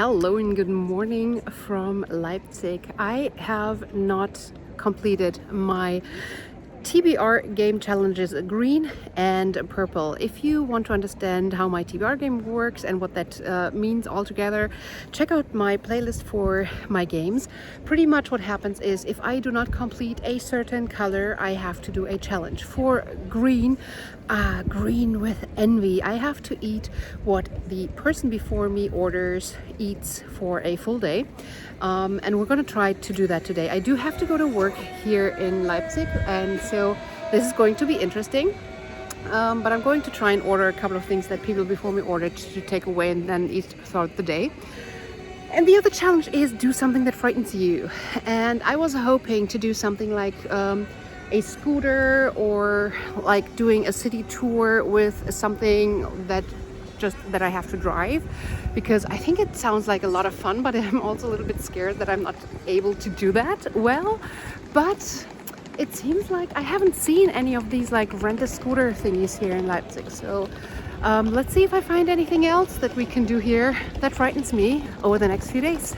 Hello and good morning from Leipzig. I have not completed my TBR game challenges green and purple. If you want to understand how my TBR game works and what that means altogether, check out my playlist for my games. Pretty much what happens is if I do not complete a certain color, I have to do a challenge. For green, green with envy, I have to eat what the person before me eats for a full day. And we're going to try to do that today. I do have to go to work here in Leipzig, and so this is going to be interesting. But I'm going to try and order a couple of things that people before me ordered to take away and then eat throughout the day. And the other challenge is do something that frightens you. And I was hoping to do something like a scooter or like doing a city tour with something that I have to drive, because I think it sounds like a lot of fun, but I'm also a little bit scared that I'm not able to do that well. But it seems like I haven't seen any of these like rent a scooter thingies here in Leipzig. So let's see if I find anything else that we can do here that frightens me over the next few days.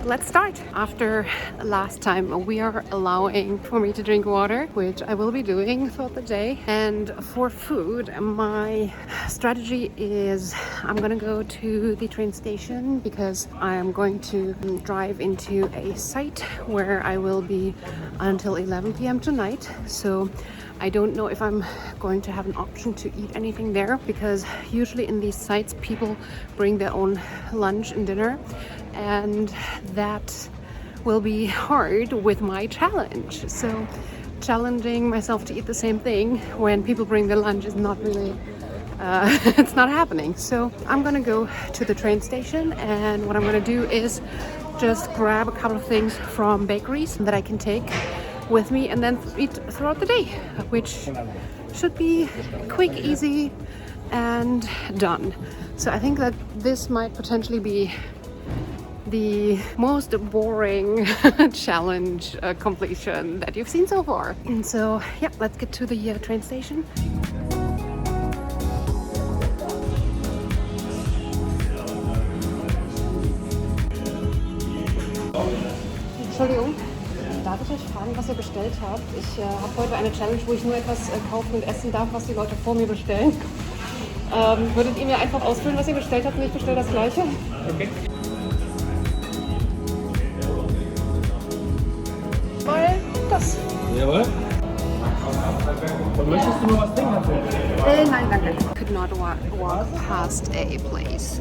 Let's start. After last time, we are allowing for me to drink water, which I will be doing throughout the day. And for food, my strategy is I'm gonna go to the train station because I am going to drive into a site where I will be until 11 p.m. tonight. So I don't know if I'm going to have an option to eat anything there, because usually in these sites people bring their own lunch and dinner, and that will be hard with my challenge. So challenging myself to eat the same thing when people bring their lunch is not really it's not happening. So I'm gonna go to the train station, and what I'm gonna do is just grab a couple of things from bakeries that I can take with me and then eat throughout the day, which should be quick, easy, and done. So I think that this might potentially be the most boring challenge completion that you've seen so far. And so yeah, let's get to the train station. Entschuldigung, darf ich euch fragen, was ihr bestellt habt? Ich habe heute eine Challenge, wo ich nur etwas kaufen und essen darf, was die Leute vor mir bestellen. Würdet ihr mir einfach ausfüllen, was ihr bestellt habt, und ich bestelle das Gleiche? Okay. Mal das. Jawohl. Und möchtest du noch was trinken? Nein, danke. Could not walk past a place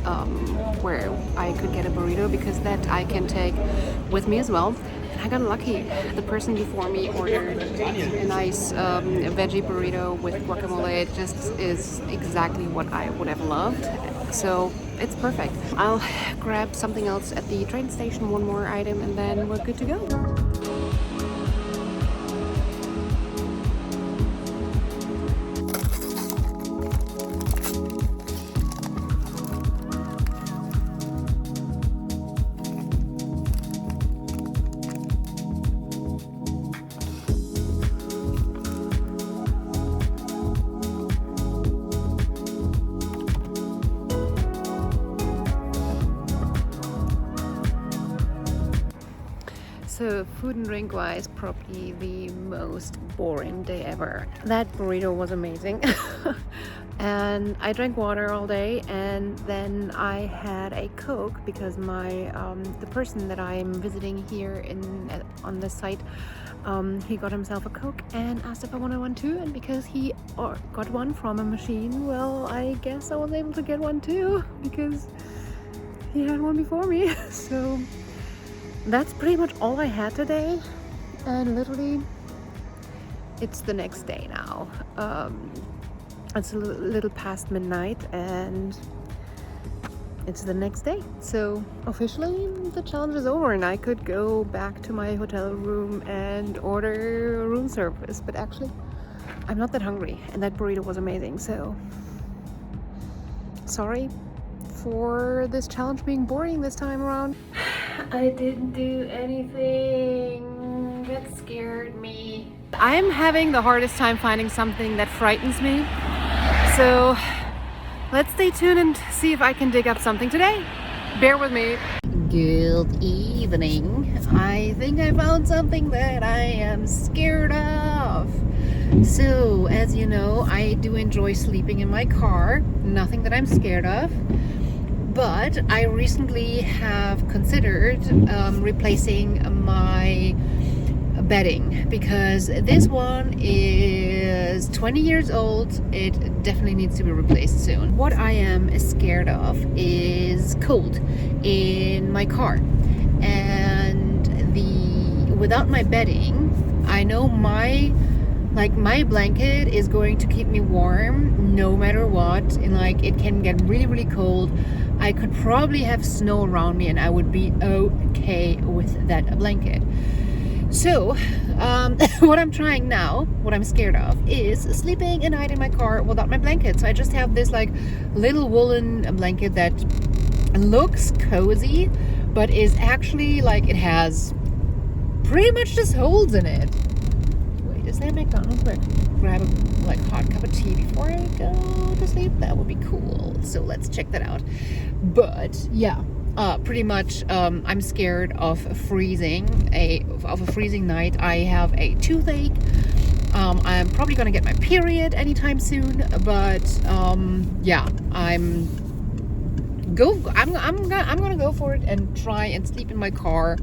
where I could get a burrito, because that I can take with me as well. And I got lucky. The person before me ordered a nice veggie burrito with guacamole. It just is exactly what I would have loved. So it's perfect. I'll grab something else at the train station, one more item, and then we're good to go. So food and drink wise, probably the most boring day ever. That burrito was amazing. And I drank water all day, and then I had a Coke because my the person that I'm visiting here on the site, he got himself a Coke and asked if I wanted one too, and because he got one from a machine, well, I guess I was able to get one too because he had one before me. So that's pretty much all I had today, and literally it's the next day now. It's a little past midnight and it's the next day. So officially the challenge is over and I could go back to my hotel room and order room service. But actually I'm not that hungry, and that burrito was amazing. So sorry for this challenge being boring this time around. I didn't do anything. That scared me. I'm having the hardest time finding something that frightens me. So let's stay tuned and see if I can dig up something today. Bear with me. Good evening. I think I found something that I am scared of. So, as you know, I do enjoy sleeping in my car. Nothing that I'm scared of. But I recently have considered replacing my bedding because this one is 20 years old. It definitely needs to be replaced soon. What I am scared of is cold in my car, and without my bedding, I know my blanket is going to keep me warm no matter what, and like it can get really cold. I could probably have snow around me and I would be okay with that blanket. So, what I'm trying now, what I'm scared of, is sleeping a night in my car without my blanket. So I just have this like little woolen blanket that looks cozy, but is actually like it has pretty much just holes in it. Wait, is that McDonald's? Quick, grab a like hot cup of tea before I go to sleep. That would be cool. So let's check that out. But yeah. Pretty much, I'm scared of freezing a freezing night. I have a toothache. I'm probably gonna get my period anytime soon. But yeah, I'm gonna go for it and try and sleep in my car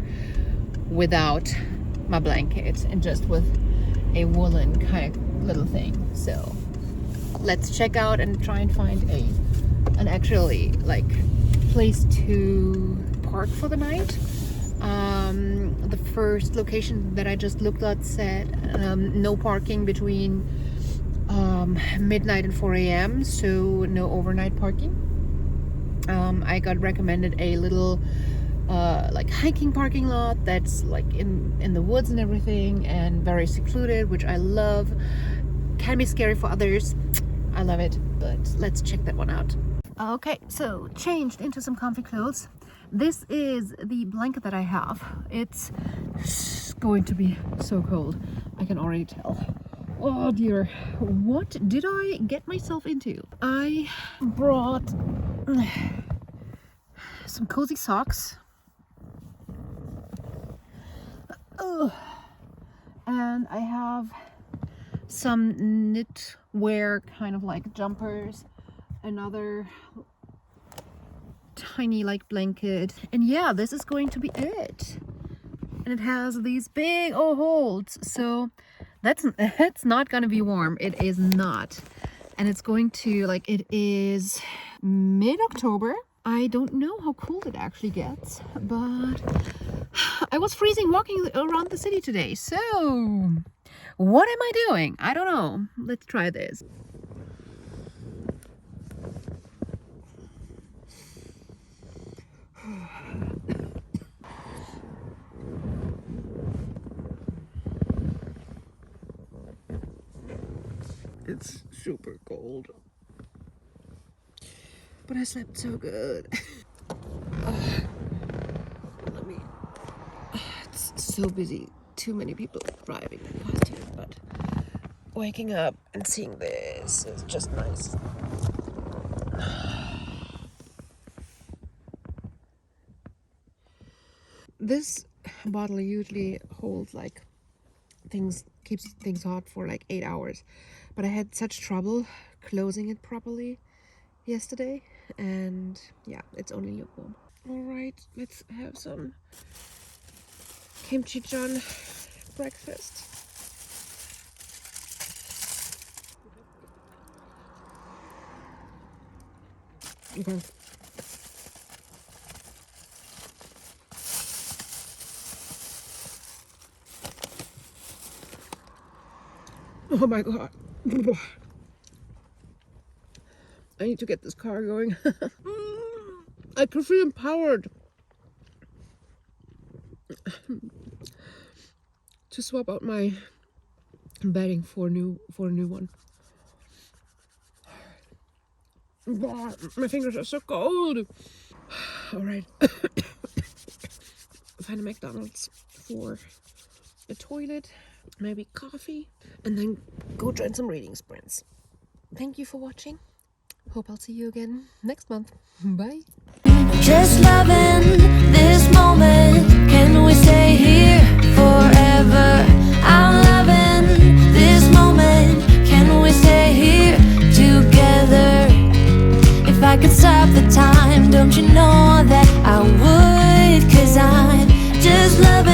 without my blanket and just with a woolen kind of little thing. So let's check out and try and find an actually like place to park for the night. The first location that I just looked at said no parking between midnight and 4 a.m. so no overnight parking. I got recommended a little like hiking parking lot that's like in the woods and everything and very secluded, which I love. Can be scary for others. I love it, but let's check that one out. Okay, so changed into some comfy clothes. This is the blanket that I have. It's going to be so cold. I can already tell. Oh dear, what did I get myself into? I brought some cozy socks. And I have some knitwear kind of like jumpers. Another tiny like blanket, and yeah, this is going to be it. And it has these big holes, so it's not gonna be warm. It is not. And it's going to like, it is mid-October. I don't know how cold it actually gets, but I was freezing walking around the city today. So what am I doing? I don't know. Let's try this. It's super cold, but I slept so good. It's so busy. Too many people driving past here, but waking up and seeing this is just nice. This bottle usually holds like keeps things hot for like 8 hours, but I had such trouble closing it properly yesterday, and yeah, it's only lukewarm. All right, let's have some kimchi breakfast. Okay. Oh my god. I need to get this car going. I could feel empowered to swap out my bedding for a new one. My fingers are so cold. All right. Find a McDonald's for a toilet, maybe coffee, and then go join some reading sprints. Thank you for watching. Hope I'll see you again next month. Bye. Just loving this I could stop the time, don't you know that I would? 'Cause I'm just loving